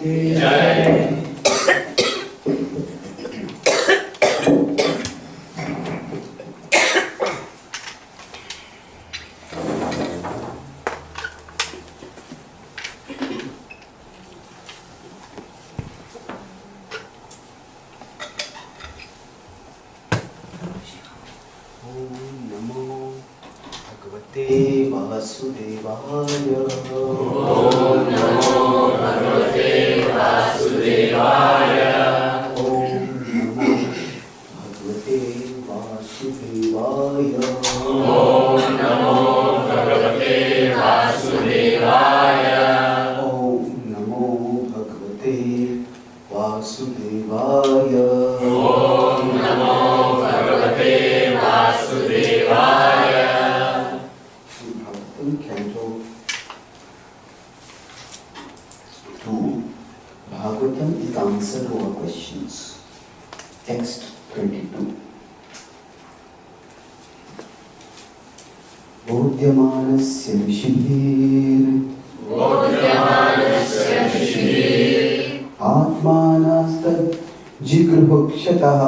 की जय। वासुदेवाय। ओम नमो भगवते वासुदेवाय। ओम नमो भगवते वासुदेवाय। ओम नमो भगवते वासुदेवाय। ओम नमो भगवते वासुदेवाय। ओम नमो भगवते वासुदेवाय। Bhagavatam is answer to our questions. Text 22. Bodhyamanasya ऋषिभिः आत्मानस्तद् जिगृहुक्षतः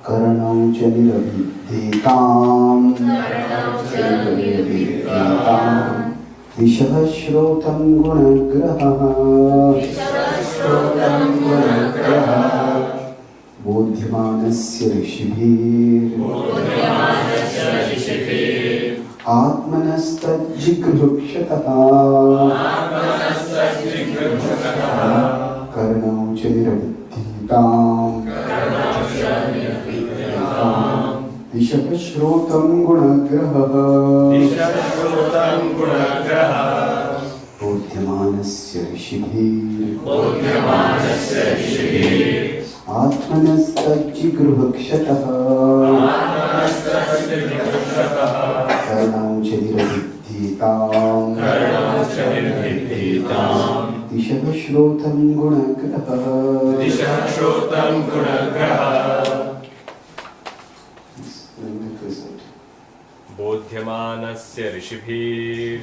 करणौ च निरभिद्येताम् दिशः श्रोतं गुणग्रहः बोध्यमानस्य ऋषिभिः आत्मनस्तज्जिगृहुक्षतः कर्णौ च निरभिद्येताम् दिशः श्रोतं गुणग्रहः बोध्यमानस्य ऋषिभिः आत्मनस्तज्जिगृहुक्षतः कर्णौ च निरभिद्येताम् दिशः श्रोतं गुणग्रहः बोध्यमानस्य ऋषिभिः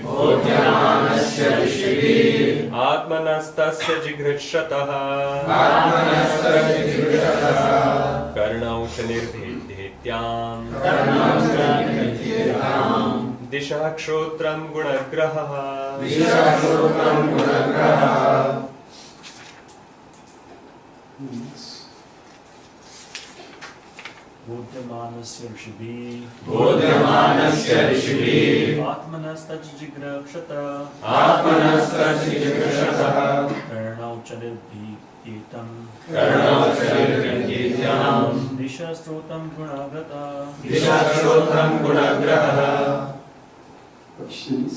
आत्मनस्तस्य जिघृक्षतः कर्णौ च निर्भिद्येताम् दिशः श्रोत्रं गुणग्रहः बोध्यमानस्य ऋषिभिः आत्मनस्तज्जिघृक्षतः कर्णौ च निर्भिद्येताम् दिशः श्रोत्रं गुणग्रहः। Questions?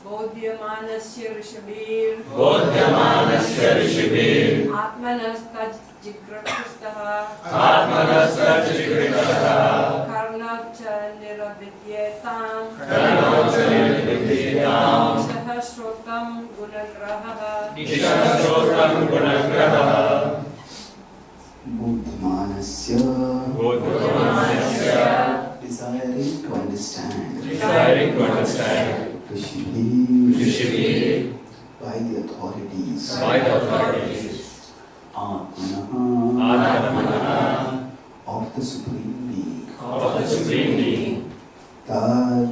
बोध्यमानस्य ऋषिभिः आत्मनस्तज्जिघृक्षतः कर्णौ च निरभिद्येताम् दिशः श्रोत्रं गुणग्रहः। Bodhyamanasya desiring to understand. Rishibhi by the authorities. Atmanaha of the Supreme Being. That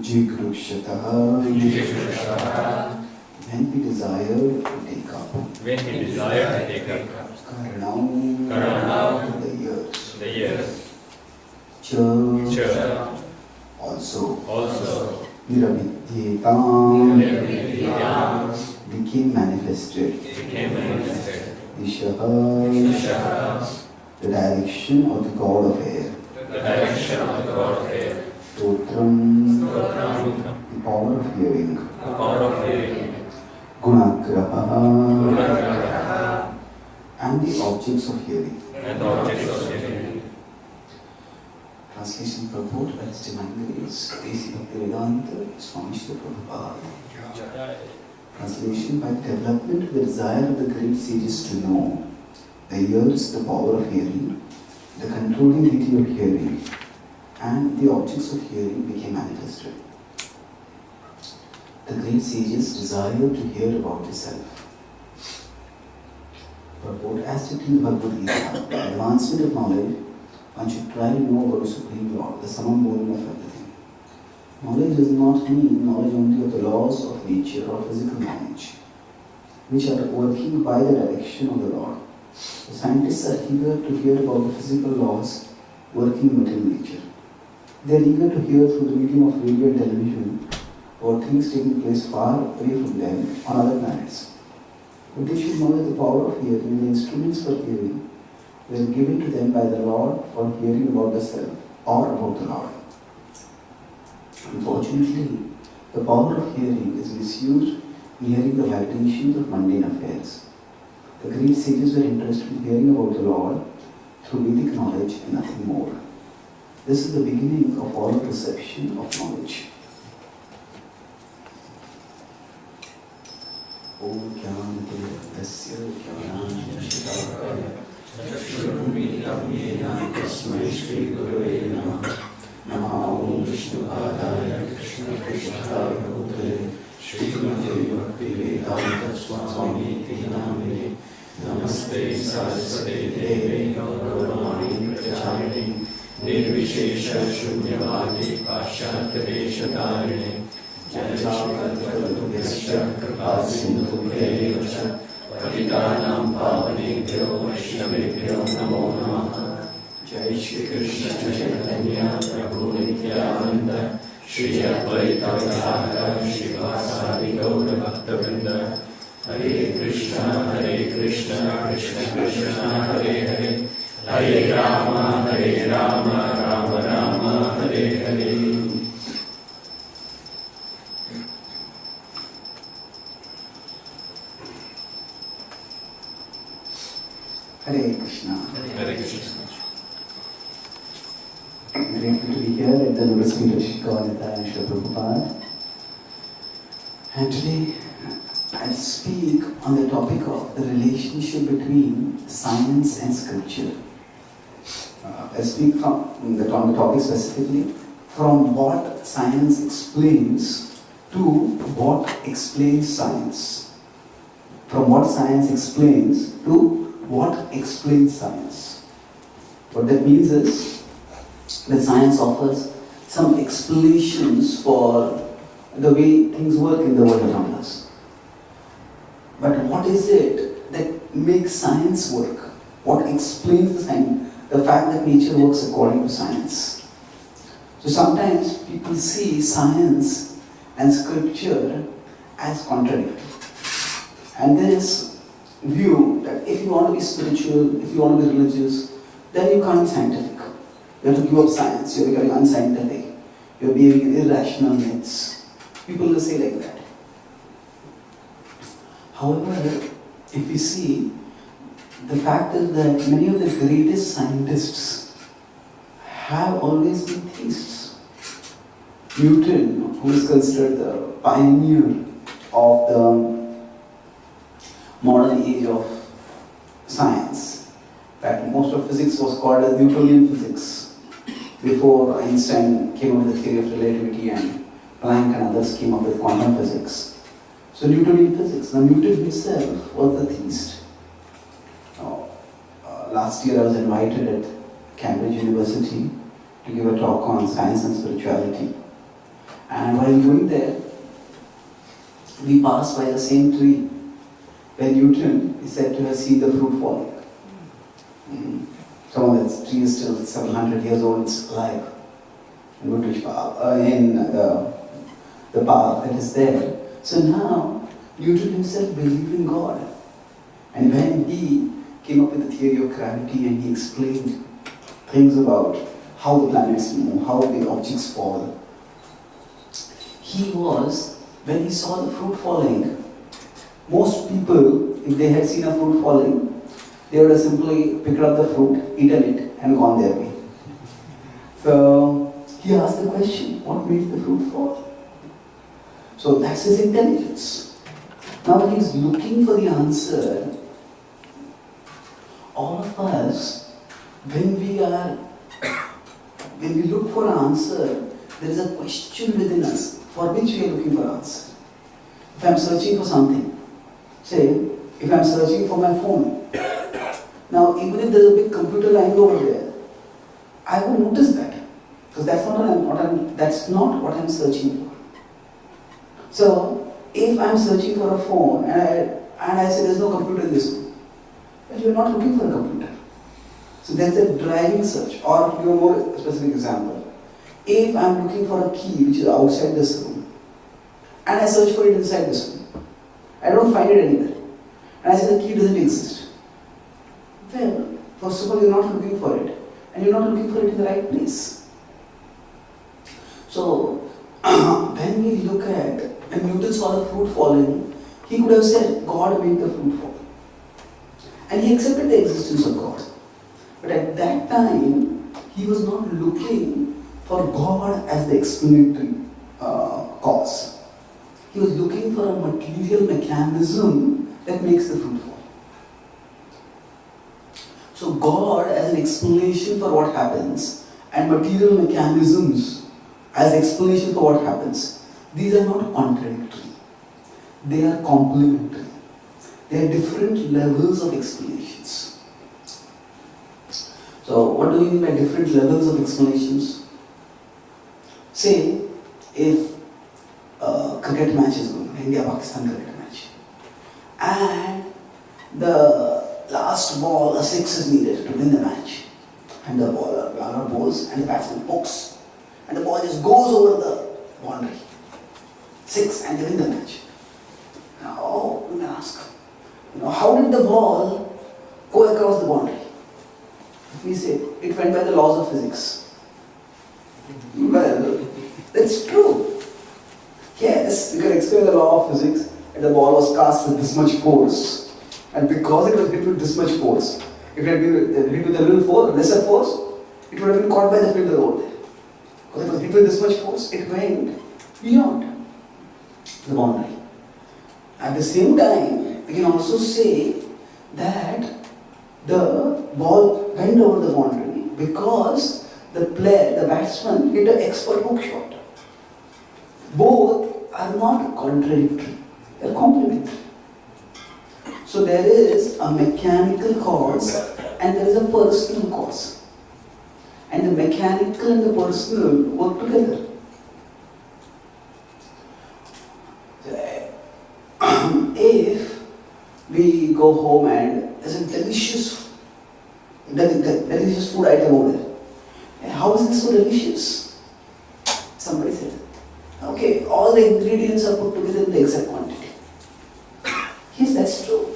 Jigrukshataha when we desire to take up. Karanam the ears. Cha also Niravidyetam became manifested. Dishaha the direction of the god of air. Stotram the power of hearing. Gunagraha and the objects of hearing. Translation purport by His Divine Grace, A.C. Bhaktivedanta Swami Srila Prabhupada. Translation by the development of the desire of the great sages to know the ears, the power of hearing, the controlling deity of hearing, and the objects of hearing became manifested. The great sages desired to hear about the self. Purport: as stated in Bhagavad Gita, the advancement of knowledge, one should try to know about the Supreme Lord, the summum bonum of everything. Knowledge does not mean knowledge only of the laws of nature or physical knowledge, which are working by the direction of the Lord. The scientists are eager to hear about the physical laws working in material nature. They are eager to hear through the medium of radio and television about things taking place far away from them on other planets. But they should know that the power of hearing and the instruments for hearing were given to them by the Lord for hearing about the self or about the Lord. Unfortunately, the power of hearing is misused in hearing the vibrations of mundane affairs. The great sages were interested in hearing about the Lord through Vedic knowledge and nothing more. This is the beginning of all perception of knowledge. Om Jnanati-Tasya Jnanam-Shikaya Chakshurumilitam Yena Tasmai Shri Gurave Namah Namo Om Vishnu-Padaya Krishna-Krishnaya Bhutale Srimati Bhakti-Vedanta Swami-Iti Namine Namaste Saraswate Devi Gauravani Prachayani Nirvishesha Shunyavadi Pashyatya Deshatarine Jayashakartadubhyasya Kripasindhubhyayocha Patitanam Pavanebhyo Vaishnavebhyo Namo Namaha Jai Shri Krishna Chaitanya Prabhu Nityananda Shri Advaita Gadadhara Srivasadi Gaura Bhakta-vrinda Hare Krishna Krishna Krishna Hare Hare Hare Rama Rama Rama Hare Hare. Hare Krishna. Hare Krishna. I'm grateful to be here at the Lotus Feet of ISKCON and Srila Prabhupada. And today I speak on the topic of the relationship between science and scripture. I speak on the topic specifically from what science explains to what explains science. From what science explains to what explains science. What that means is that science offers some explanations for the way things work in the world around us. But what is it that makes science work? What explains the science? The fact that nature works according to science. So sometimes people see science and scripture as contradictory. And there is view that if you want to be spiritual, if you want to be religious, then you can't be scientific. You have to give up science, you're becoming unscientific, you're behaving in irrational myths. People will say like that. However, if we see, the fact is that many of the greatest scientists have always been theists. Newton, who is considered the pioneer of the modern age of science. In fact, most of physics was called as Newtonian physics before Einstein came up with the theory of relativity and Planck and others came up with quantum physics. So Newtonian physics. Now Newton himself was a theist. Last year I was invited at Cambridge University to give a talk on science and spirituality. And while going there, we passed by the same tree where Newton is said to have seen the fruit falling. Some of that tree is still several hundred years old, it's alive. In Woodbridge Park, in the park that is there. So now, Newton himself believed in God. And when he came up with the theory of gravity and he explained things about how the planets move, how the objects fall, when he saw the fruit falling, most people, if they had seen a fruit falling, they would have simply picked up the fruit, eaten it, and gone their way. So he asked the question, what made the fruit fall? So that's his intelligence. Now he's looking for the answer. All of us, when we are when we look for an answer, there is a question within us for which we are looking for answer. If I am searching for something, say, if I am searching for my phone, now even if there is a big computer lying over there, I will notice that because that's not what I am searching for. So, if I am searching for a phone and I say there is no computer in this room, well, you are not looking for a computer. So there is a driving search. Or your more specific example, if I am looking for a key which is outside this room and I search for it inside this room, I don't find it anywhere, and I say the key doesn't exist. Well, first of all, you're not looking for it, and you're not looking for it in the right place. So, when we look at, when Newton saw the fruit falling, he could have said, God made the fruit fall. And he accepted the existence of God. But at that time, he was not looking for God as the explanatory cause. He was looking for a material mechanism that makes the fruit fall. So God as an explanation for what happens and material mechanisms as explanation for what happens, these are not contradictory. They are complementary. They are different levels of explanations. So what do we mean by different levels of explanations? Say, if a cricket match is going on, India-Pakistan cricket match, and the last ball, a 6 is needed to win the match, and the bowler bowls and the batsman pokes, and the ball just goes over the boundary. 6, and they win the match. Now, we may ask, how did the ball go across the boundary? We say, it went by the laws of physics. Well, that's true. Yes, you can explain the law of physics, and the ball was cast with this much force. And because it was hit with this much force, if it had been hit with a little force, lesser force, it would have been caught by the fielder over there. Because it was hit with this much force, it went beyond the boundary. At the same time, we can also say that the ball went over the boundary because the batsman hit an expert hook shot. Both are not contradictory, they are complementary. So there is a mechanical cause and there is a personal cause. And the mechanical and the personal work together. If we go home and there's a delicious food item over there, how is this so delicious? Somebody said, okay, all the ingredients are put together in the exact quantity. Yes, that's true.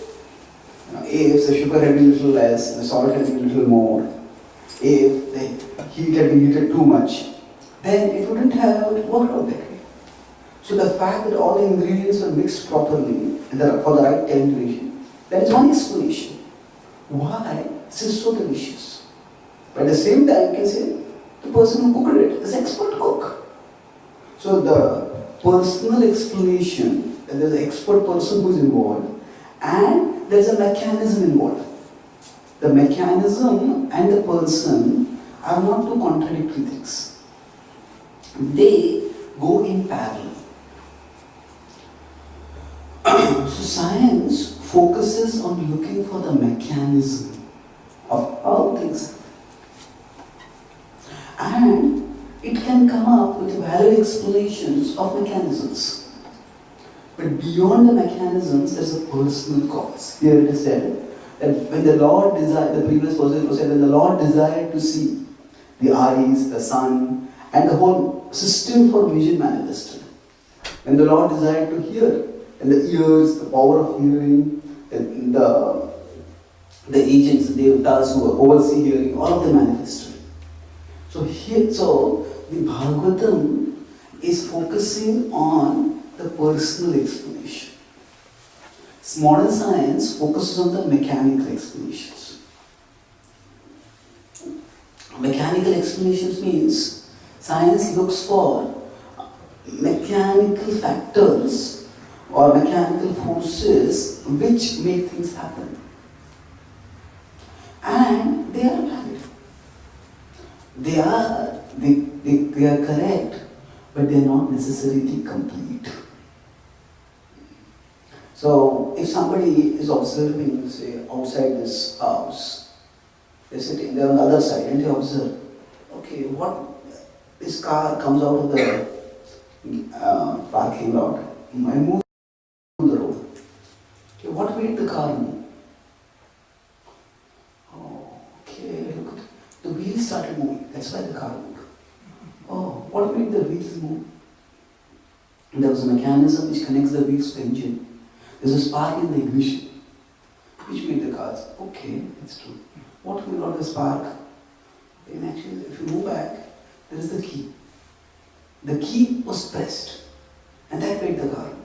If the sugar had been a little less, the salt had been a little more, if the heat had been heated too much, then it wouldn't have worked out that way. So the fact that all the ingredients were mixed properly for the right time duration, that is one explanation. Why this is so delicious. But at the same time, you can say the person who cooked it is an expert cook. So the personal explanation, that there is an expert person who is involved, and there is a mechanism involved. The mechanism and the person are not two contradictory things. They go in parallel. So science focuses on looking for the mechanism of how things happen. And it can come up with valid explanations of mechanisms. But beyond the mechanisms, there's a personal cause. Here it is said that when the Lord desired, the previous verse was said, when the Lord desired to see, the eyes, the sun, and the whole system for vision manifested. When the Lord desired to hear, and the ears, the power of hearing, the agents, the devatas who oversee hearing, all of them manifested. So the Bhagavatam is focusing on the personal explanation. Modern science focuses on the mechanical explanations. Mechanical explanations means science looks for mechanical factors or mechanical forces which make things happen. And they are valid. They are they are correct, but they are not necessarily complete. So, if somebody is observing, say, outside this house, they're sitting there on the other side and they observe, okay, this car comes out of the parking lot and moves on the road. Okay, what made the car move? Oh, okay, look, the wheels started moving, that's why the car moved. Oh, what made the wheels move? And there was a mechanism which connects the wheels to the engine. There's a spark in the ignition, which made the cars. Okay, it's true. What made out the spark? And actually, if you move back, there is the key. The key was pressed, and that made the car move.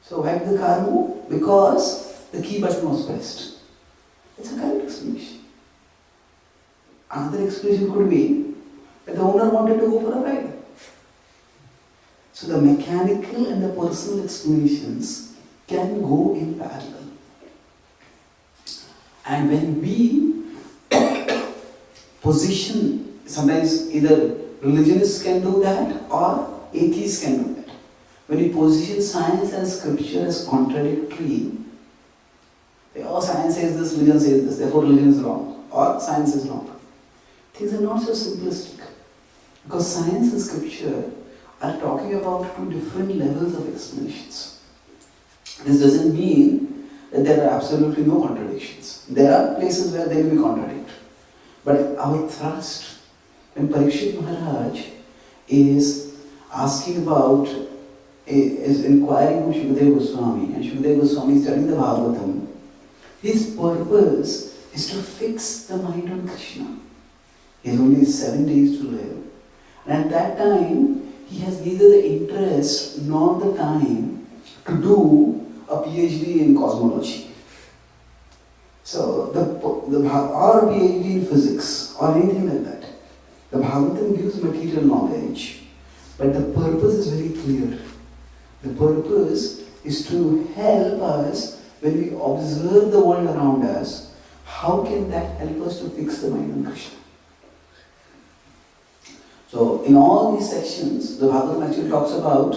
So why did the car move? Because the key button was pressed. It's a correct explanation. Another explanation could be that the owner wanted to go for a ride. So the mechanical and the personal explanations can go in parallel. And when we position, sometimes either religionists can do that or atheists can do that. When we position science and scripture as contradictory, oh, science says this, religion says this, therefore religion is wrong, or science is wrong. Things are not so simplistic. Because science and scripture are talking about two different levels of explanations. This doesn't mean that there are absolutely no contradictions. There are places where they will be contradictory. But our thrust, when Parikshit Maharaj is asking about, is inquiring from Shukadeva Goswami, and Shukadeva Goswami is studying the Bhagavatam, his purpose is to fix the mind on Krishna. He has only 7 days to live. And at that time, he has neither the interest nor the time to do a PhD in cosmology. So, or a PhD in physics or anything like that. The Bhagavatam gives material knowledge, but the purpose is very clear. The purpose is to help us when we observe the world around us. How can that help us to fix the mind on Krishna? So, in all these sections, the Bhagavatam actually talks about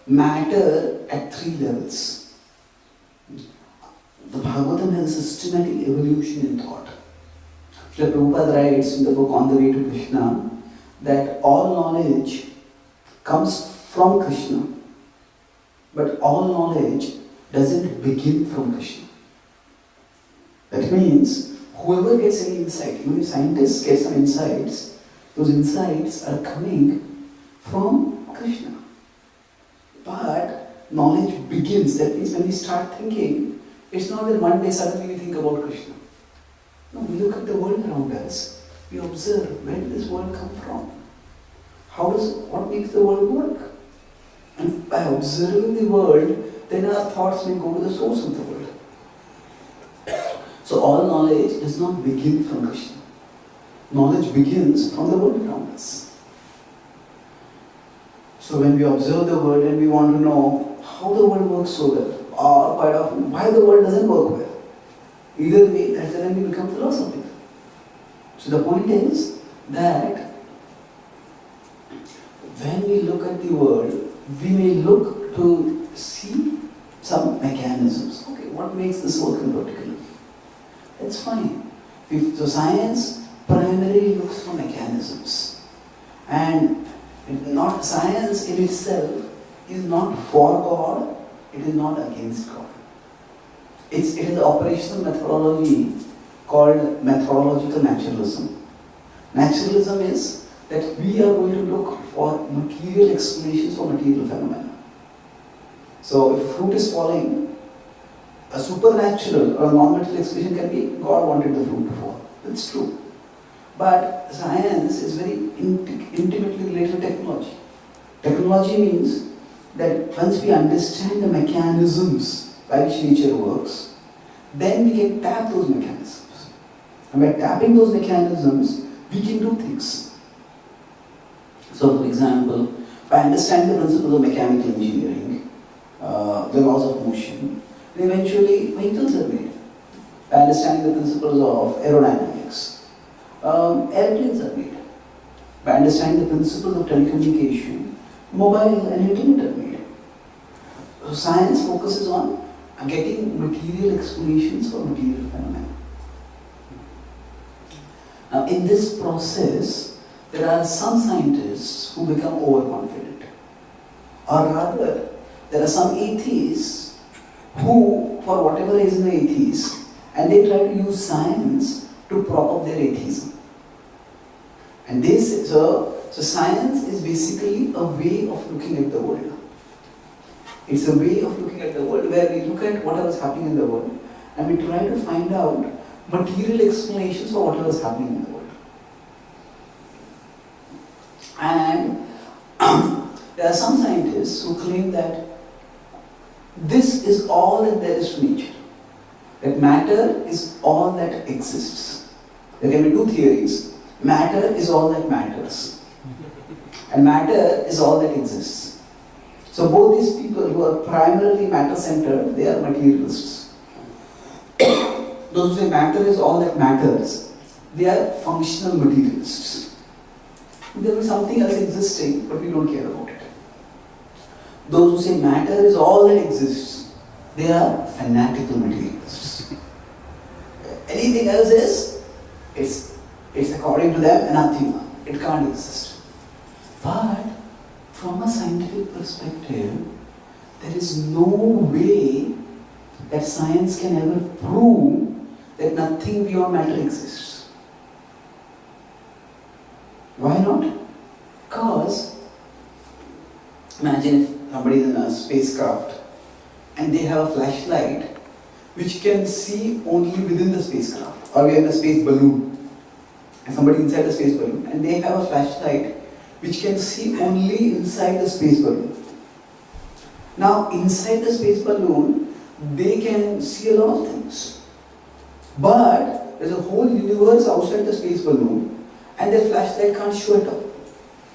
matter at 3 levels. The Bhagavatam has a systematic evolution in thought. Srila Prabhupada writes in the book On the Way to Krishna that all knowledge comes from Krishna, but all knowledge doesn't begin from Krishna. That means, whoever gets any insight, even if scientists get some insights, those insights are coming from Krishna. But knowledge begins, that means when we start thinking, it's not that one day suddenly we think about Krishna. No, we look at the world around us, we observe, where did this world come from? What makes the world work? And by observing the world, then our thoughts may go to the source of the world. So all knowledge does not begin from Krishna. Knowledge begins from the world around us. So when we observe the world and we want to know how the world works so well, or quite often why the world doesn't work well, either way, that's when we become philosophical. So the point is that when we look at the world, we may look to see some mechanisms. Okay, what makes this work in particular? That's fine. So science primarily looks for mechanisms. And not science in itself is not for God, it is not against God. It is an operational methodology called methodological naturalism. Naturalism is that we are going to look for material explanations for material phenomena. So if fruit is falling, a supernatural or a non-material explanation can be God wanted the fruit to fall. That's true. But science is very intimately related to technology. Technology means that once we understand the mechanisms by which nature works, then we can tap those mechanisms. And by tapping those mechanisms, we can do things. So for example, by understanding the principles of mechanical engineering, the laws of motion, and eventually vehicles are made. By understanding the principles of aerodynamics, airplanes are made. by understanding the principles of telecommunication, mobile and internet are made. So science focuses on getting material explanations for material phenomena. Now in this process, there are some scientists who become overconfident. Or rather, there are some atheists who, for whatever reason, are atheists, and they try to use science to prop up their atheism. And they say, so science is basically a way of looking at the world. It's a way of looking at the world where we look at whatever is happening in the world and we try to find out material explanations for whatever is happening in the world. And there are some scientists who claim that this is all that there is to nature. That matter is all that exists. There can be two theories. Matter is all that matters. And matter is all that exists. So both these people who are primarily matter-centered, they are materialists. Those who say matter is all that matters, they are functional materialists. There is something else existing, but we don't care about it. Those who say matter is all that exists, they are fanatical materialists. Anything else is, it's according to them anathema. It can't exist. But from a scientific perspective, there is no way that science can ever prove that nothing beyond matter exists. Why not? Because imagine if somebody is in a spacecraft and they have a flashlight which can see only within the spacecraft, or we are in a space balloon and somebody inside the space balloon and they have a flashlight which can see only inside the space balloon. Now inside the space balloon they can see a lot of things, but there's a whole universe outside the space balloon and their flashlight can't show it up.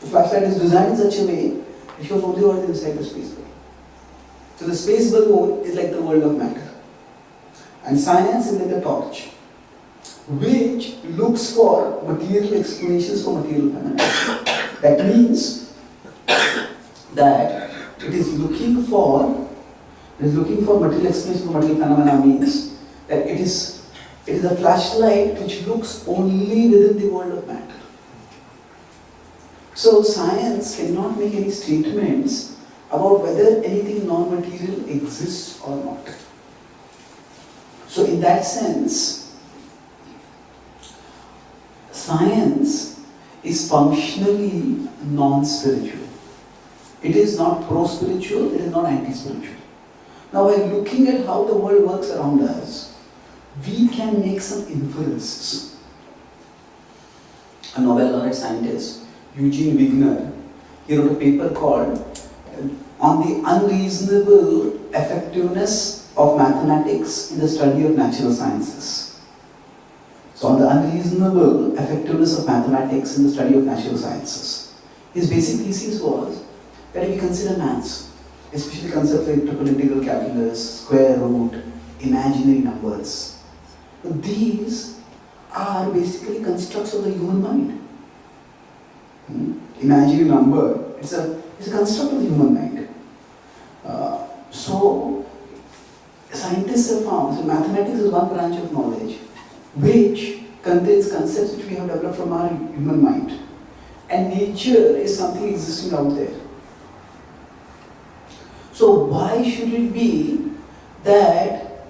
The flashlight is designed in such a way it shows only what is inside the space balloon. So the space balloon is like the world of matter, and science is like the torch which looks for material explanations for material phenomena. That means that it is looking for material explanation for material phenomena means that it is a flashlight which looks only within the world of matter. So science cannot make any statements about whether anything non-material exists or not. So in that sense, science is functionally non-spiritual. It is not pro-spiritual, it is not anti-spiritual. Now while looking at how the world works around us, we can make some inferences. A Nobel laureate scientist, Eugene Wigner, he wrote a paper called On the Unreasonable Effectiveness of Mathematics in the Study of Natural Sciences. So on the unreasonable effectiveness of mathematics in the study of natural sciences. His basic thesis was that if we consider maths, especially concepts like triple integral calculus, square root, imaginary numbers, these are basically constructs of the human mind. Imaginary number, it's a construct of the human mind. So scientists have found, so mathematics is one branch of knowledge which contains concepts which we have developed from our human mind, and nature is something existing out there. So why should it be that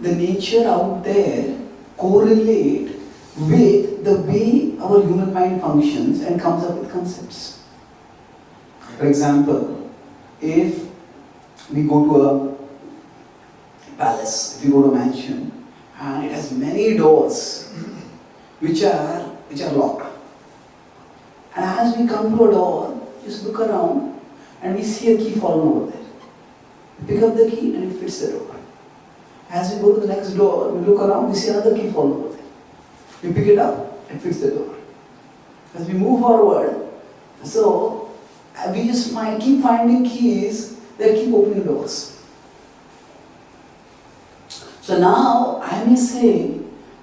the nature out there correlate with the way our human mind functions and comes up with concepts? For example, if we go to a palace, if we go to a mansion, and it has many doors which are locked. And as we come to a door, just look around and we see a key fallen over there. We pick up the key and it fits the door. As we go to the next door, we look around, we see another key fallen over there. We pick it up, it fits the door. As we move forward, so we just keep finding keys that keep opening doors. So now I may say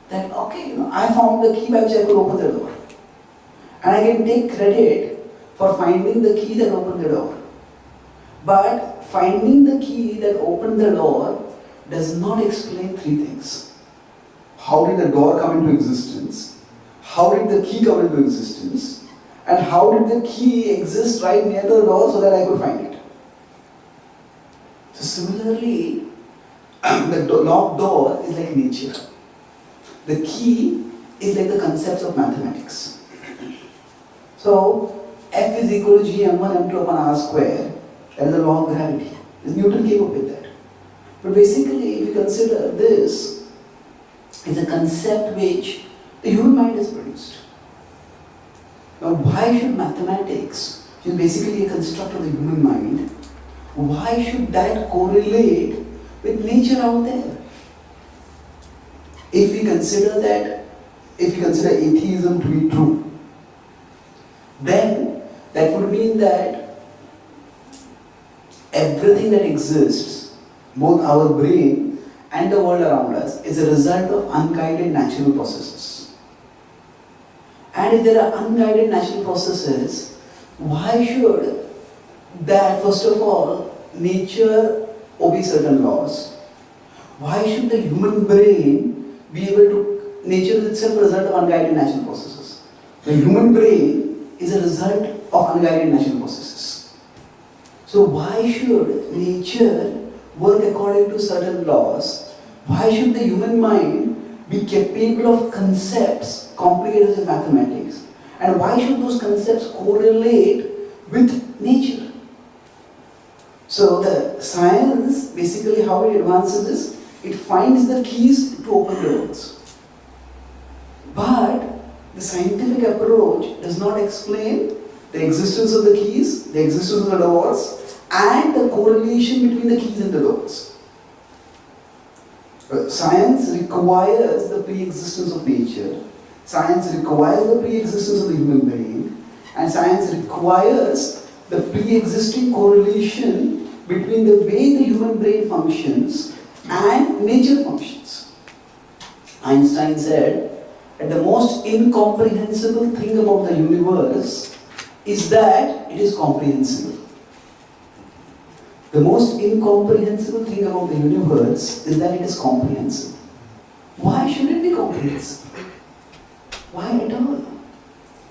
that, okay, I found the key by which I could open the door. And I can take credit for finding the key that opened the door. But finding the key that opened the door does not explain three things. How did the door come into existence? How did the key come into existence? And how did the key exist right near the door so that I could find it? So similarly, the locked door is like nature. The key is like the concepts of mathematics. So F is equal to G m1 m2 upon r square. That is the law of gravity. Newton came up with that. But basically, if you consider this is a concept which the human mind has produced. Now, why should mathematics, which is basically a construct of the human mind, why should that correlate with nature out there? If we consider atheism to be true, then that would mean that everything that exists, both our brain and the world around us, is a result of unguided natural processes. And if there are unguided natural processes, why should that, first of all, nature obey certain laws? Why should the human brain be able to, nature is itself a result of unguided natural processes. The human brain is a result of unguided natural processes. So why should nature work according to certain laws? Why should the human mind be capable of concepts complicated as mathematics? And why should those concepts correlate with nature? So the science, basically how it advances is, it finds the keys to open doors. But the scientific approach does not explain the existence of the keys, the existence of the doors, and the correlation between the keys and the doors. Science requires the pre-existence of nature, science requires the pre-existence of the human brain, and science requires the pre-existing correlation between the way the human brain functions and nature functions. Einstein said that the most incomprehensible thing about the universe is that it is comprehensible. The most incomprehensible thing about the universe is that it is comprehensible. Why should it be comprehensible? Why at all?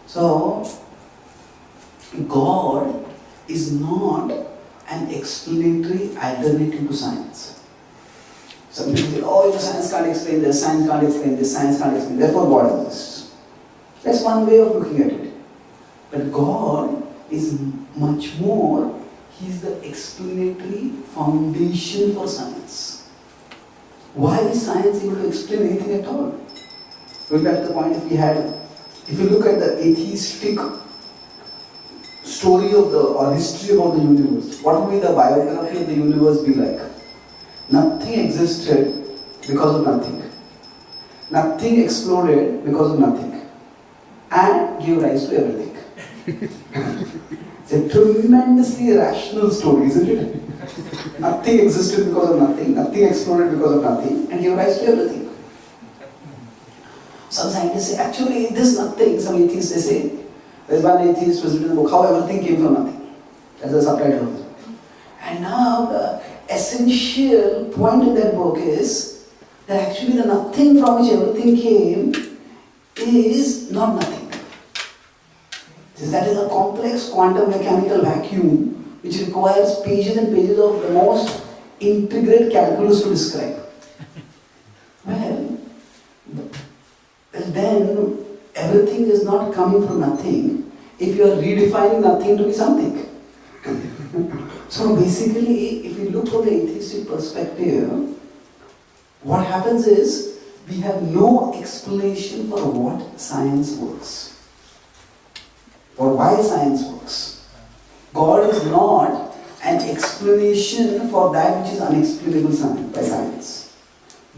So, God is not an explanatory alternative to science. Some people say, oh, science can't explain this, science can't explain this, science can't explain this, therefore God exists. That's one way of looking at it. But God is much more. He is the explanatory foundation for science. Why is science able to explain anything at all? Going back to the point, if you look at the atheistic story of or history about the universe, what would be the biography of the universe be like? Nothing existed because of nothing. Nothing exploded because of nothing. And gave rise to everything. It's a tremendously rational story, isn't it? Nothing existed because of nothing, nothing exploded because of nothing, and gave rise to everything. Some scientists say, actually, this nothing, some atheists they say, there's one atheist who has written a book, How Everything Came From Nothing. That's the subtitle of it. And now the essential point in that book is that actually the nothing from which everything came is not nothing. That is a complex quantum mechanical vacuum which requires pages and pages of the most intricate calculus to describe. Well, then everything is not coming from nothing if you are redefining nothing to be something. So basically, if we look from the atheistic perspective, what happens is we have no explanation for what science works. Or why science works. God is not an explanation for that which is unexplainable by science.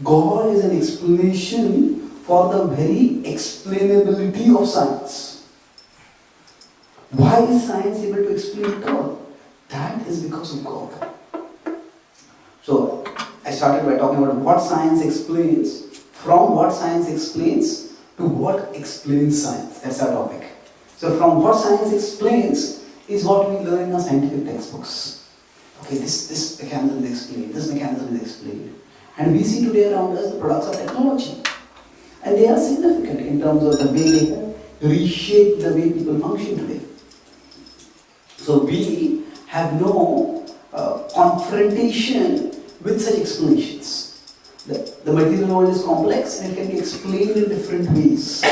God is an explanation for the very explainability of science. Why is science able to explain it all? That is because of God. So, I started by talking about what science explains, from what science explains to what explains science. That's our topic. So from what science explains is what we learn in our scientific textbooks. Okay, this mechanism is explained, this mechanism is explained. And we see today around us the products of technology. And they are significant in terms of the way they have reshaped the way people function today. So we have no confrontation with such explanations. The material world is complex and it can be explained in different ways.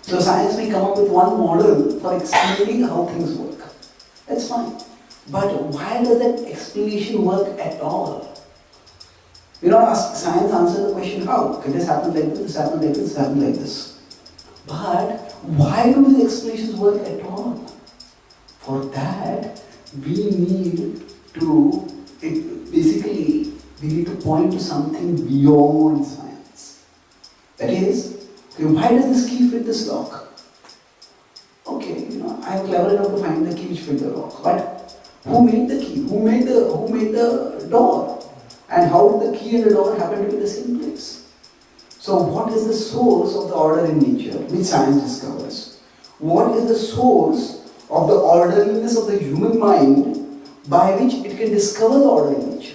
So science may come up with one model for explaining how things work. That's fine. But why does that explanation work at all? We don't ask science answer the question how. Okay, this happens like this, this happens like this, this happens like this. But why do the explanations work at all? For that, we need to point to something beyond science. That is, okay, why does this key fit this lock? Okay, I am clever enough to find the key which fits the lock. But who made the key? Who made the door? And how did the key and the door happen to be in the same place? So what is the source of the order in nature, which science discovers? What is the source of the orderliness of the human mind by which it can discover the order in nature?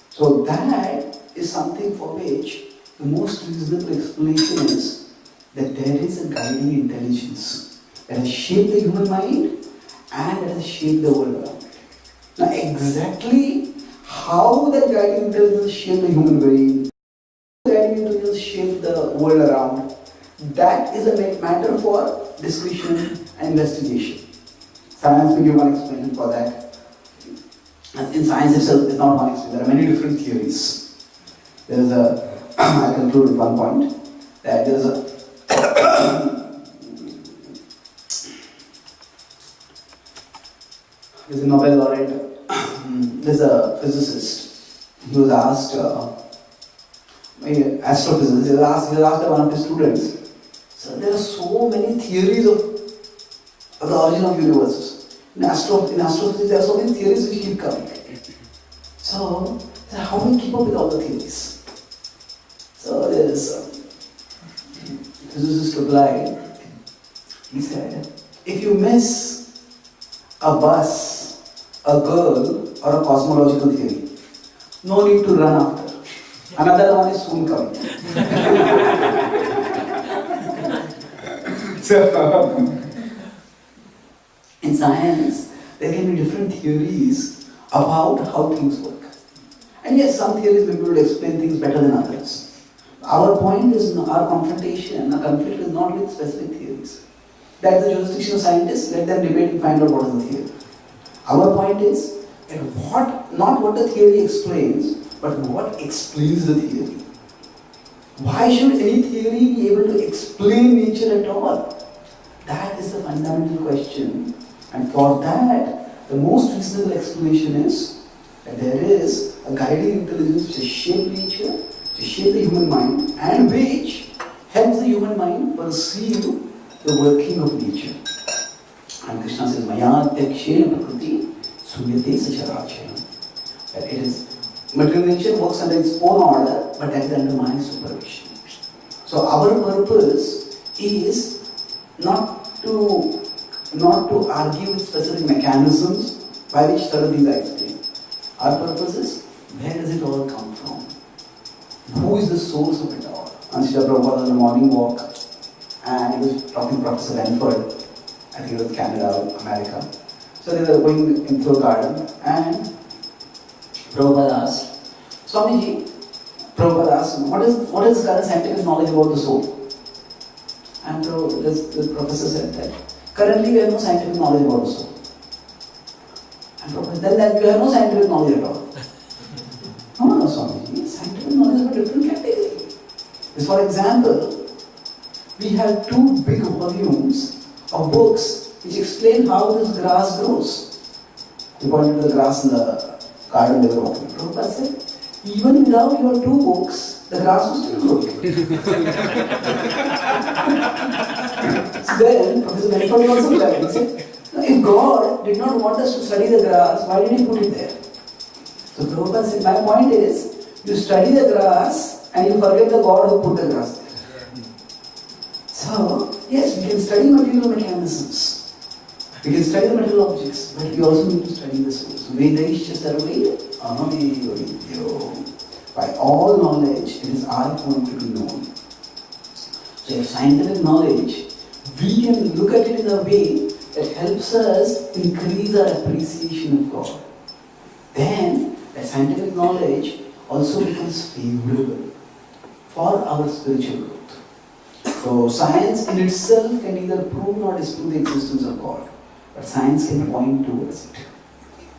So that is something for which the most reasonable explanation is that there is a guiding intelligence that has shaped the human mind and that has shaped the world around it. Now exactly how that guiding intelligence shaped the human brain, guiding intelligence shaped the world around, that is a matter for discussion and investigation. Science will give one explanation for that. And in science itself, it's not one explanation. There are many different theories. I'll conclude with one point, that there's a Nobel laureate, there's a physicist. He was asked, astrophysicist, he was asked by one of his students, so there are so many theories of the origin of universes. In astrophysics, there are so many theories which keep coming. So how do we keep up with all the theories? So there's physicist replied, he said, if you miss a bus, a girl, or a cosmological theory, no need to run after. Another one is soon coming. So, in science, there can be different theories about how things work. And yes, some theories may be able to explain things better than others. Our point is, our conflict is not with specific theories. That's the jurisdiction of scientists, let them debate and find out what is the theory. Our point is, that not what the theory explains, but what explains the theory. Why should any theory be able to explain nature at all? That is the fundamental question. And for that, the most reasonable explanation is that there is a guiding intelligence which has shaped nature, which has shaped the human mind, and which helps the human mind perceive the working of nature. And Krishna says, Maya Tekshena Prakriti Suyate Sacharachena. That it is, material nature works under its own order, but that is under my supervision. So our purpose is not to argue with specific mechanisms by which certain things are explained. Our purpose is, where does it all come from? Who is the source of it all? Srila Prabhupada was on a morning walk and he was talking to Professor Benford, I think it was Canada or America. So they were going into a garden and Prabhupada asked, Swamiji, what is the current scientific knowledge about the soul? And the professor said that currently we have no scientific knowledge about the soul. And Prabhupada said that we have no scientific knowledge at all. No, Swamiji, scientific knowledge is a different category. For example, we have 2 big volumes of books which explain how this grass grows. We pointed to the grass in the garden they were walking. Prabhupada said, even without your 2 books, the grass was still growing. So then, Professor Wellington also replied, he said, if God did not want us to study the grass, why did He put it there? So Prabhupada said, my point is, you study the grass and you forget the God who put the grass there. So, yes, we can study material mechanisms. We can study the material objects, but we also need to study the source. Vedaisha sarve amameyo vidyo. By all knowledge, it is I who want to be known. So if scientific knowledge, we can look at it in a way that helps us increase our appreciation of God. Then, that scientific knowledge also becomes favorable for our spiritual growth. So science in itself can neither prove nor disprove the existence of God, but science can point towards it.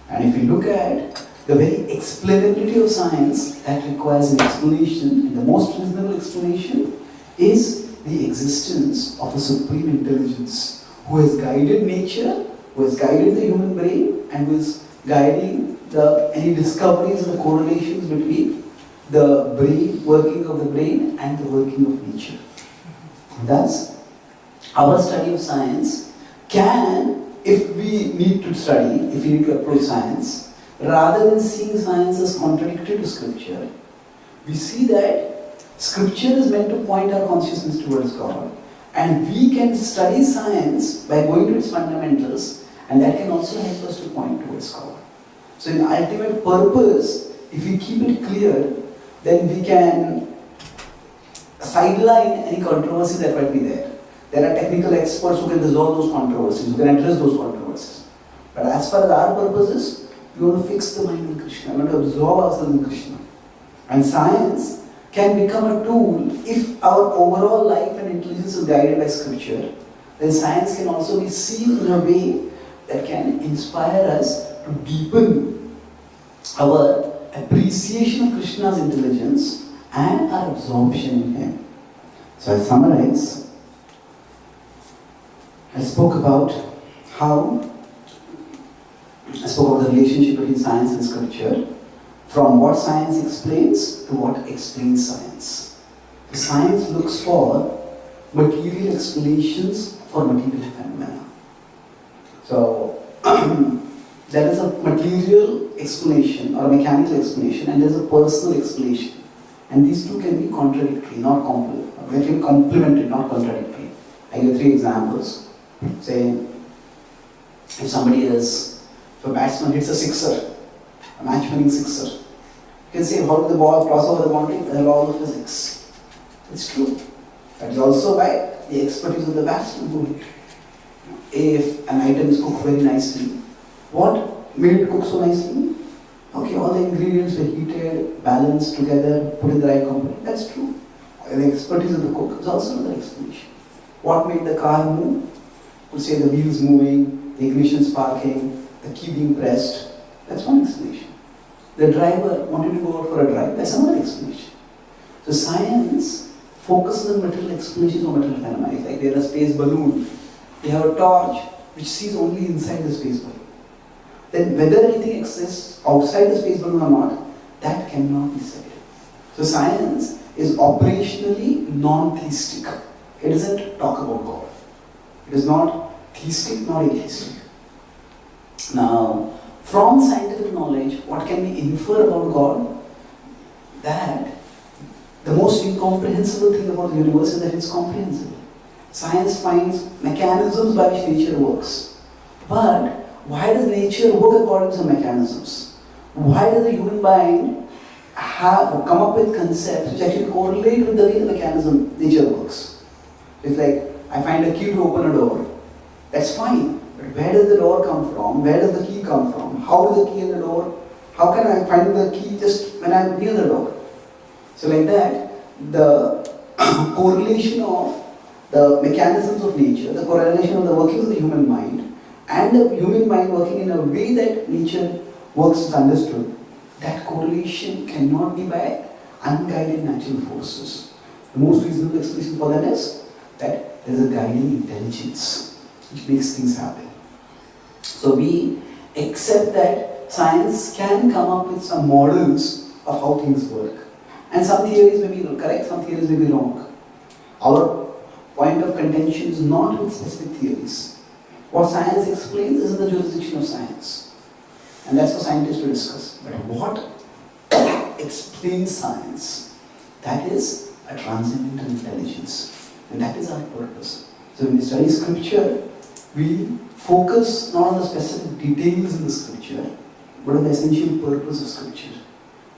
And if you look at the very explainability of science, that requires an explanation, and the most reasonable explanation is the existence of a supreme intelligence who has guided nature, who has guided the human brain, and who is guiding any discoveries and the correlations between the brain, working of the brain, and the working of nature. Thus, our study of science can, if we need to study, if we need to approach science, rather than seeing science as contradictory to scripture, we see that scripture is meant to point our consciousness towards God, and we can study science by going to its fundamentals, and that can also help us to point towards God. So in ultimate purpose, if we keep it clear, then we can sideline any controversy that might be there. There are technical experts who can resolve those controversies, who can address those controversies. But as far as our purpose is, we want to fix the mind in Krishna, we want to absorb ourselves in Krishna. And science can become a tool if our overall life and intelligence is guided by scripture. Then science can also be seen in a way that can inspire us to deepen our appreciation of Krishna's intelligence and our absorption in him. So I summarize. I spoke about the relationship between science and scripture, from what science explains to what explains science. Science looks for material explanations for material phenomena. So there is a material explanation or a mechanical explanation, and there is a personal explanation. And these two can be contradictory, not complementary. They can be complementary, not contradictory. I give 3 examples. Say, if a batsman hits a sixer, a match-winning sixer, you can say, how did the ball cross over the boundary? The law of physics. It's true. That is also by the expertise of the batsman who hit. If an item is cooked very nicely, what made it cook so nicely? Okay, all the ingredients were heated, balanced together, put in the right component. That's true. The expertise of the cook is also another explanation. What made the car move? We'll say the wheels moving, the ignition sparking, the key being pressed. That's one explanation. The driver wanted to go out for a drive. That's another explanation. So science focuses on material explanations of material phenomena. It's like they have a space balloon. They have a torch which sees only inside the space balloon. Then whether anything exists outside the space balloon or not, that cannot be said. So science is operationally non-theistic. It doesn't talk about God. It is not theistic nor atheistic. Now, from scientific knowledge, what can we infer about God? That the most incomprehensible thing about the universe is that it's comprehensible. Science finds mechanisms by which nature works. But why does nature work according to some mechanisms? Why does the human mind come up with concepts which actually correlate with the way the mechanism nature works? It's like, I find a key to open a door. That's fine. But where does the door come from? Where does the key come from? How is the key in the door? How can I find the key just when I'm near the door? So like that, the correlation of the mechanisms of nature, the correlation of the workings of the human mind, and the human mind working in a way that nature works is understood, that correlation cannot be by unguided natural forces. The most reasonable explanation for that is that there is a guiding intelligence which makes things happen. So we accept that science can come up with some models of how things work. And some theories may be correct, some theories may be wrong. Our point of contention is not with specific theories. What science explains is in the jurisdiction of science. And that's for scientists to discuss. But what explains science? That is a transcendental intelligence. And that is our purpose. So when we study scripture, we focus not on the specific details in the scripture, but on the essential purpose of scripture.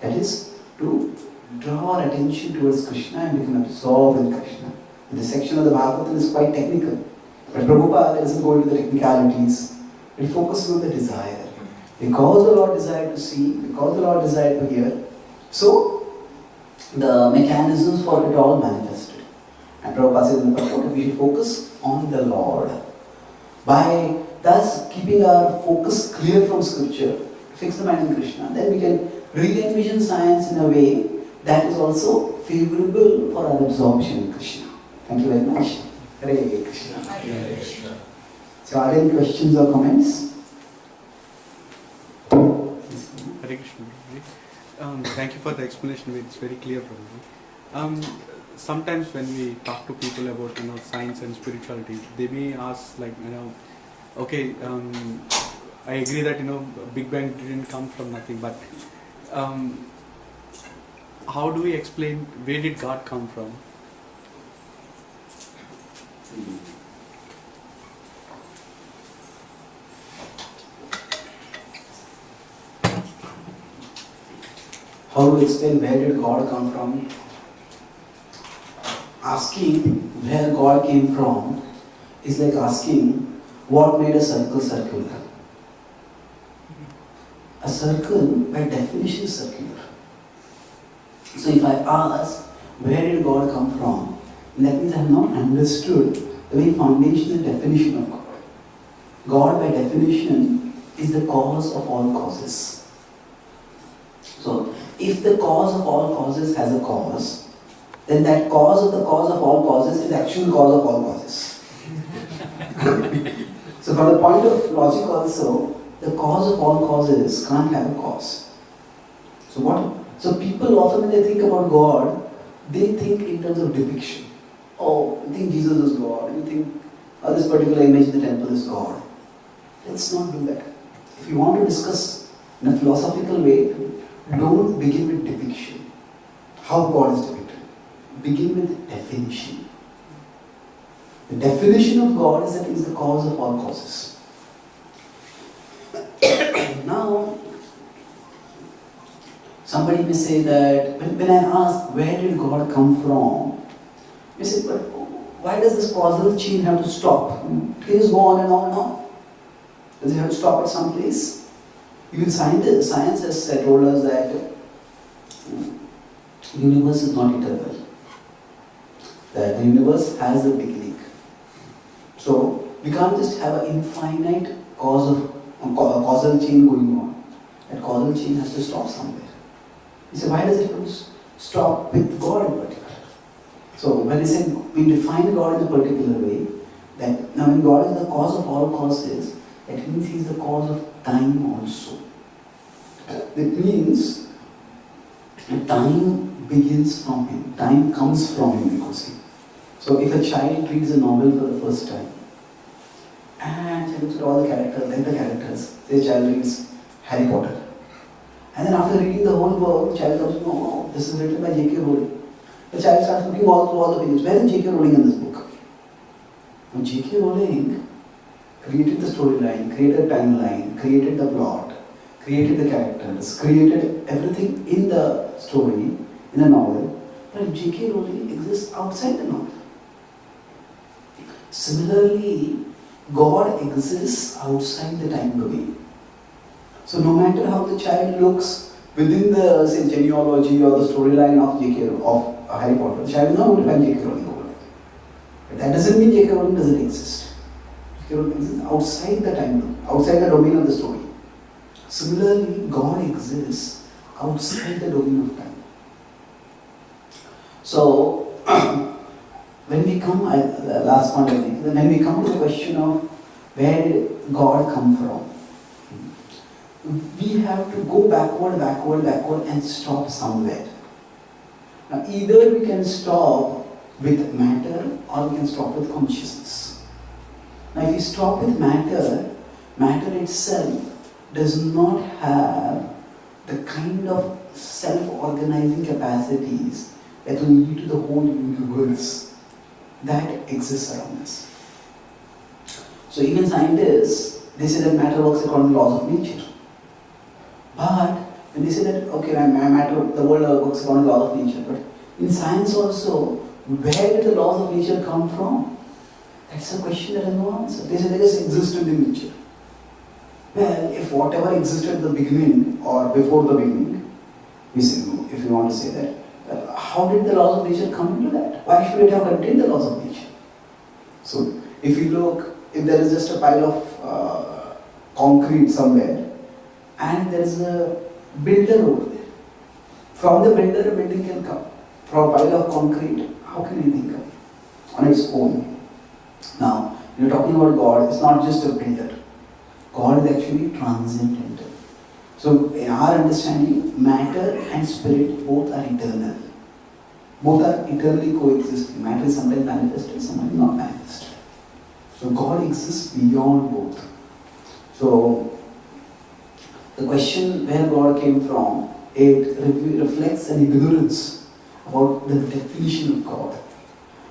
That is to draw our attention towards Krishna and become absorbed in Krishna. And this section of the Bhagavatam is quite technical, but Prabhupada doesn't go into the technicalities. It focuses on the desire. Because the Lord desired to see, because the Lord desired to hear, so the mechanisms for it all manifested. And Prabhupada says in the purport, we should focus on the Lord. By thus keeping our focus clear from scripture, fix the mind on Krishna, then we can re-envision science in a way that is also favorable for our absorption in Krishna. Thank you very much. Hare Krishna. Hare Krishna. So are there any questions or comments? Hare Krishna. Thank you for the explanation. It's very clear, probably. Sometimes when we talk to people about science and spirituality, they may ask okay, I agree that Big Bang didn't come from nothing, but how do we explain where did God come from? How to explain where did God come from? Asking where God came from is like asking what made a circle circular. A circle by definition is circular. So if I ask where did God come from, that means I have not understood the very foundational definition of God. God by definition is the cause of all causes. So if the cause of all causes has a cause, then that cause of the cause of all causes is actual cause of all causes. So from the point of logic also, the cause of all causes can't have a cause. So people often when they think about God, they think in terms of depiction. Oh, we think Jesus is God, we think this particular image in the temple is God. Let's not do that. If you want to discuss in a philosophical way, don't begin with depiction. How God is depicted. Begin with definition. The definition of God is that He is the cause of all causes. Now, somebody may say that, when I ask where did God come from, you say, but why does this causal chain have to stop? Can it just go on and on and on? Does it have to stop at some place? Even science has told us that the universe is not eternal. That the universe has a beginning. So we can't just have an infinite causal chain going on. That causal chain has to stop somewhere. You say, why does it have to stop with God in particular? So when I said we define God in a particular way, that now when God is the cause of all causes, that means He is the cause of time also. That means time begins from Him. Time comes from Him, you could say. So if a child reads a novel for the first time, and he looks at all the characters, say a child reads Harry Potter. And then after reading the whole book, the child comes to know, oh, this is written by J.K. Rowling. The child starts looking all through all the pages. Where is J.K. Rowling in this book? Now J.K. Rowling created the storyline, created the timeline, created the plot, created the characters, created everything in the story, in the novel, but J.K. Rowling exists outside the novel. Similarly, God exists outside the time domain. So no matter how the child looks within the genealogy or the storyline of Harry Potter, the child is not going to find J.K. Rowling over there. But that doesn't mean J.K. Rowling doesn't exist. J.K. Rowling exists outside the time, outside the domain of the story. Similarly, God exists outside the domain of time. So, when we come, the last point I think, when we come to the question of where did God come from, we have to go backward and stop somewhere. Now either we can stop with matter or we can stop with consciousness. Now if we stop with matter, matter itself does not have the kind of self-organizing capacities that will lead to the whole universe that exists around us. So even scientists, they say that matter works according to laws of nature. But when they say that, okay, matter, the world works according to laws of nature, but in science also, where did the laws of nature come from? That's a question that has no answer. They say they just existed in nature. Well, if whatever existed at the beginning or before the beginning, we say, if you want to say that, how did the laws of nature come into that? Why should it have contained the laws of nature? So, if you look, if there is just a pile of concrete somewhere, and there is a builder over there, from the builder a building can come. From a pile of concrete, how can anything come? On its own. Now, you're talking about God, it's not just a builder. God is actually transcendental. So, in our understanding, matter and spirit both are eternal. Both are eternally coexisting. Matter is sometimes manifested, sometimes not manifested. So, God exists beyond both. So, the question where God came from, it reflects an ignorance about the definition of God.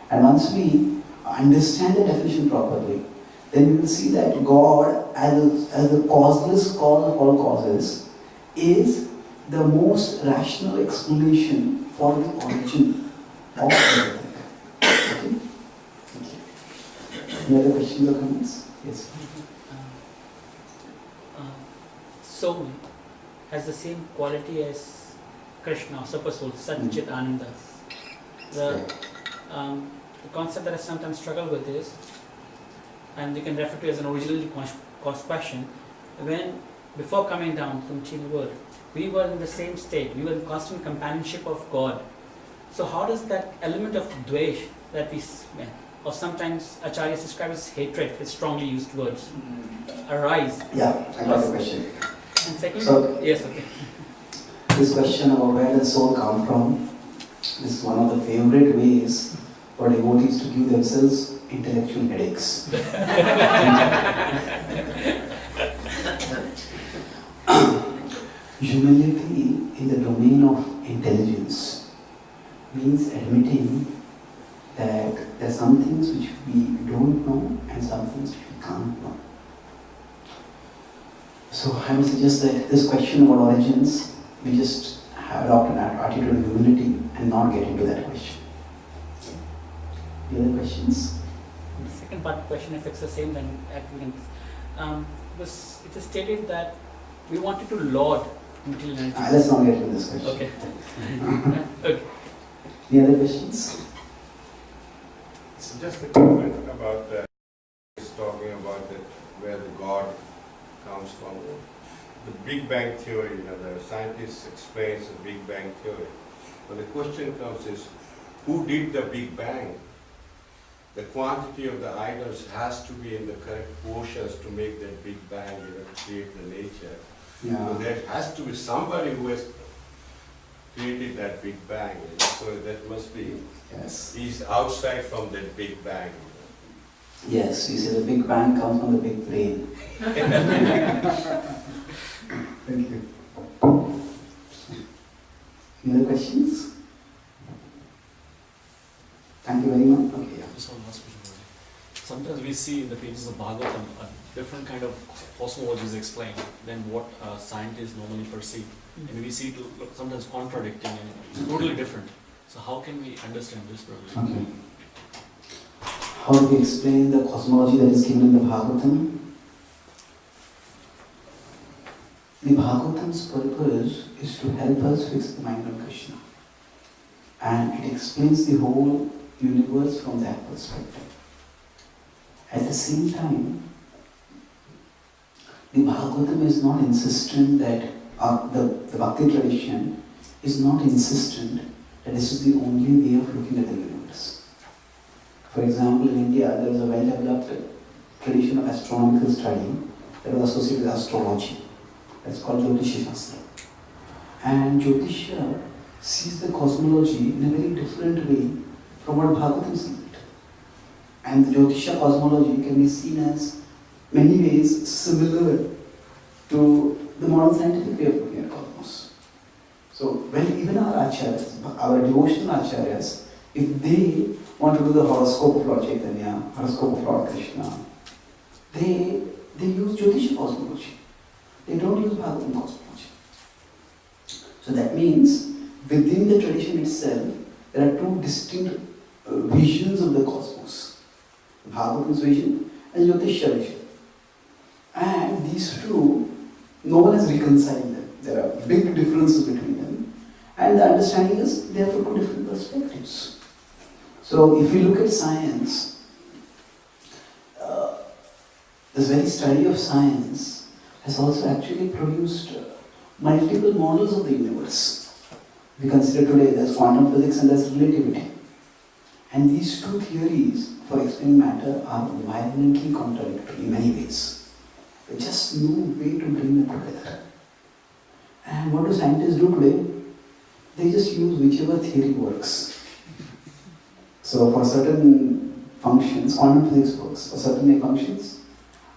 And once we understand the definition properly, then we will see that God, as the causeless cause of all causes, is the most rational explanation for the origin of everything. Okay? Thank you. Any other questions or comments? Yes. Soul has the same quality as Krishna, Super Soul, Satchit Ananda. The concept that I sometimes struggle with is, and you can refer to as an originally caused question, when before coming down from material world, we were in the same state, we were in constant companionship of God. So how does that element of dvesh that we, or sometimes acharyas describe as hatred with strongly used words, arise? Yeah, I got the question. And second, So, yes, okay. This question about where does soul come from, this is one of the favorite ways for devotees to give themselves intellectual headaches. Humility in the domain of intelligence means admitting that there are some things which we don't know and some things which we can't know. So I would suggest that this question about origins, we just adopt an attitude of humility and not get into that question. Any other questions? The second part of the question, if it's the same, then we can. It is stated that we wanted to laud material energy. Let's not get into this question. Okay. Okay. Any other questions? So just a comment about that. It's talking about that where the God comes from. The Big Bang theory, the scientists explains the Big Bang theory. But the question comes is, who did the Big Bang? The quantity of the items has to be in the correct portions to make that Big Bang, create the nature. Yeah. So there has to be somebody who has created that Big Bang. So that must be, Yes. he's outside from that Big Bang. Yes, you say the Big Bang comes from the big brain. Thank you. Any other questions? Thank you very much. Okay, yeah. Just one last question. Sometimes we see in the pages of Bhagavatam a different kind of cosmology is explained than what scientists normally perceive. And we see it sometimes contradicting and totally different. So how can we understand this problem? Okay. How do we explain the cosmology that is given in the Bhagavatam? The Bhagavatam's purpose is to help us fix the mind of Krishna. And it explains the whole universe from that perspective. At the same time, the Bhagavatam is not insistent that, the Bhakti tradition is not insistent that this is the only way of looking at the universe. For example, in India, there is a well-developed tradition of astronomical study that was associated with astrology. That's called Jyotisha Shastra. And Jyotisha sees the cosmology in a very different way from what Bhagavatam sees it. And the Jyotisha cosmology can be seen as many ways similar to the modern scientific way of looking at cosmos. So when even our acharyas, our devotional acharyas, if they want to do the horoscope of Lord Chaitanya, horoscope of Lord Krishna, they use Jyotisha cosmology. They don't use Bhagavatam cosmology. So that means within the tradition itself, there are two distinct visions of the cosmos. Bhagavatam's vision and Jyotisha vision. And these two, no one has reconciled them. There are big differences between them. And the understanding is they are from two different perspectives. So if you look at science, this very study of science has also actually produced multiple models of the universe. We consider today there's quantum physics and there's relativity. And these two theories for explaining matter are violently contradictory in many ways. There's just no way to bring them together. And what do scientists do today? They just use whichever theory works. So for certain functions, quantum physics works. For certain functions,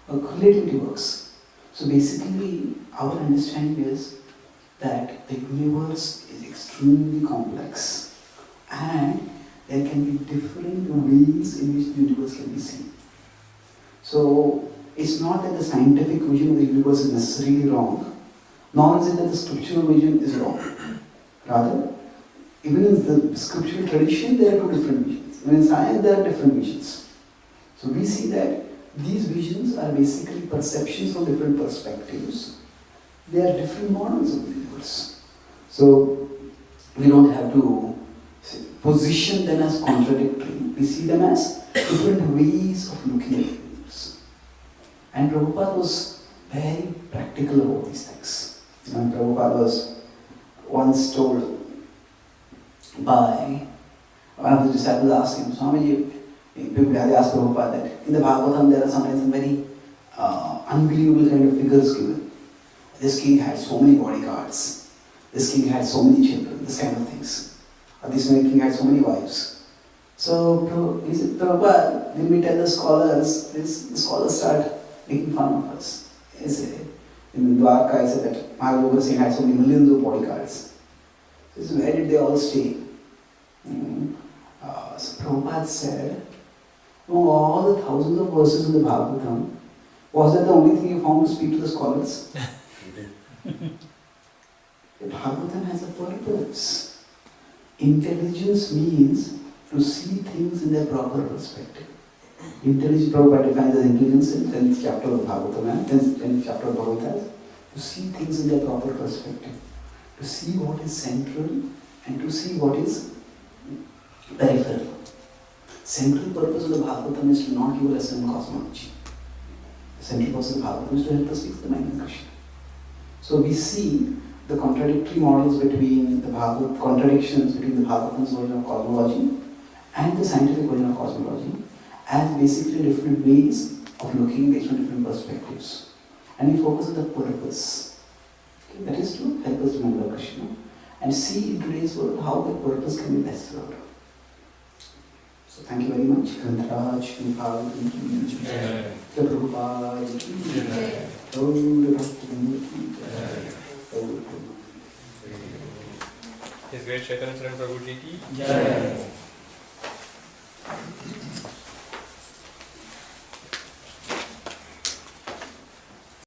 relativity works. So basically, our understanding is that the universe is extremely complex and there can be different ways in which the universe can be seen. So it's not that the scientific vision of the universe is necessarily wrong, nor is it that the scriptural vision is wrong. Rather, even in the scriptural tradition, there are two different visions. Even in science, there are different visions. So we see that these visions are basically perceptions from different perspectives. They are different models of the universe. So we don't have to position them as contradictory. We see them as different ways of looking at the universe. And Prabhupada was very practical about these things. And Prabhupada was once told by one of his disciples asked him, Swamiji, people asked Prabhupada that in the Bhagavatam there are sometimes some very unbelievable kind of figures given. This king had so many bodyguards. This king had so many children, this kind of things. Or this king had so many wives. So he said, Prabhupada, when we tell the scholars, the scholars start making fun of us. In Dwarka, I said that Mahavira Singh had so many millions of bodyguards. So where did they all stay? So Prabhupada said, all the thousands of verses in the Bhagavatam, was that the only thing you found to speak to the scholars? The Bhagavatam has a purpose. Intelligence means to see things in their proper perspective. Intelligence, Prabhupada defines as intelligence in 10th chapter of Bhagavatam and 10th chapter of Bhagavatam, to see things in their proper perspective. To see what is central and to see what is peripheral. Central purpose of the Bhagavatam is to not give a lesson in cosmology. The central purpose of the Bhagavatam is to help us fix the mind of Krishna. So we see the contradictory models between the Bhagavad, contradictions between the Bhagavatam's version of cosmology and the scientific version of cosmology as basically different ways of looking based on different perspectives. And we focus on the purpose. Okay, that is to help us remember Krishna and see in today's world how the purpose can be best served. So thank you very much. Grantaraj, Prabhupada, His great Chaitanya Charan Prabhuji ki Jai.